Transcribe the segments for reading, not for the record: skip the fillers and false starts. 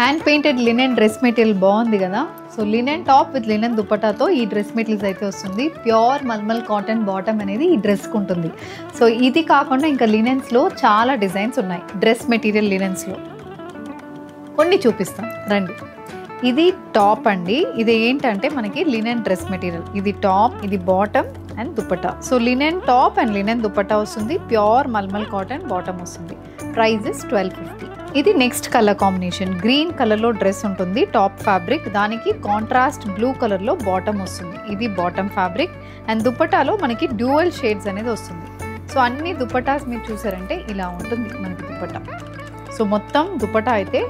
Hand painted linen dress material బాగుంది కదా. So linen top with linen దుపట్టాతో ఈ డ్రెస్ మెటీరియల్స్ అయితే వస్తుంది. ప్యూర్ మల్మల్ కాటన్ బాటమ్ అనేది ఈ డ్రెస్కి ఉంటుంది. సో ఇది కాకుండా ఇంకా లినెన్స్లో చాలా డిజైన్స్ ఉన్నాయి. డ్రెస్ మెటీరియల్ లినెన్స్లో కొన్ని చూపిస్తాం రండి. ఇది టాప్ అండి. ఇది ఏంటంటే మనకి లినెన్ డ్రెస్ మెటీరియల్. ఇది టాప్, ఇది bottom and dupatta. So linen top and linen dupatta వస్తుంది. ప్యూర్ మల్మల్ కాటన్ బాటమ్ వస్తుంది. Price is 1250. ఇది నెక్స్ట్ కలర్ కాంబినేషన్. గ్రీన్ కలర్లో డ్రెస్ ఉంటుంది. టాప్ ఫ్యాబ్రిక్, దానికి కాంట్రాస్ట్ బ్లూ కలర్లో బాటమ్ వస్తుంది. ఇది బాటమ్ ఫ్యాబ్రిక్ అండ్ దుపట్టాలో మనకి డ్యూయల్ షేడ్స్ అనేది వస్తుంది. సో అన్ని దుపట్టాస్ మీరు చూసారంటే ఇలా ఉంటుంది మనకి దుపట్టా. సో మొత్తం దుపట్టా అయితే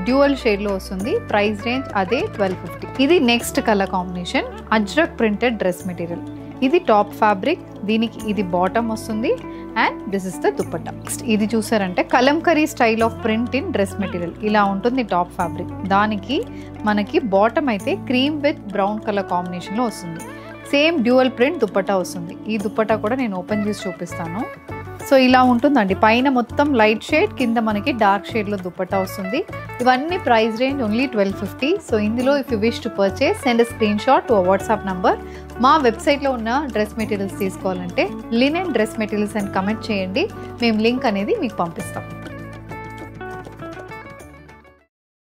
డ్యూయల్ షేడ్లో వస్తుంది. ప్రైస్ రేంజ్ అదే 1250. ఇది next colour combination. Ajrak printed dress material. ఇది టాప్ ఫ్యాబ్రిక్, దీనికి ఇది బాటమ్ వస్తుంది and this is the dupatta. Next ఇది చూసారంటే Kalamkari style of print in dress material. ఇలా ఉంటుంది టాప్ ఫ్యాబ్రిక్. దానికి మనకి బాటమ్ అయితే క్రీమ్ విత్ బ్రౌన్ కలర్ కాంబినేషన్లో వస్తుంది. సేమ్ డ్యూయల్ ప్రింట్ దుపట్టా వస్తుంది. ఈ దుపట్టా కూడా నేను ఓపెన్ చేసి చూపిస్తాను. సో ఇలా ఉంటుందండి. పైన మొత్తం లైట్ షేడ్, కింద మనకి డార్క్ షేడ్లో దుపట్టా వస్తుంది. ఇవన్నీ ప్రైస్ రేంజ్ ఓన్లీ 1250. సో ఇందులో if you wish to purchase send screen shot to WhatsApp number. మా వెబ్సైట్లో ఉన్న డ్రెస్ మెటీరియల్స్ తీసుకోవాలంటే లినెన్ డ్రెస్ మెటీరియల్స్ అని కమెంట్ చేయండి. మేము లింక్ అనేది మీకు పంపిస్తాం.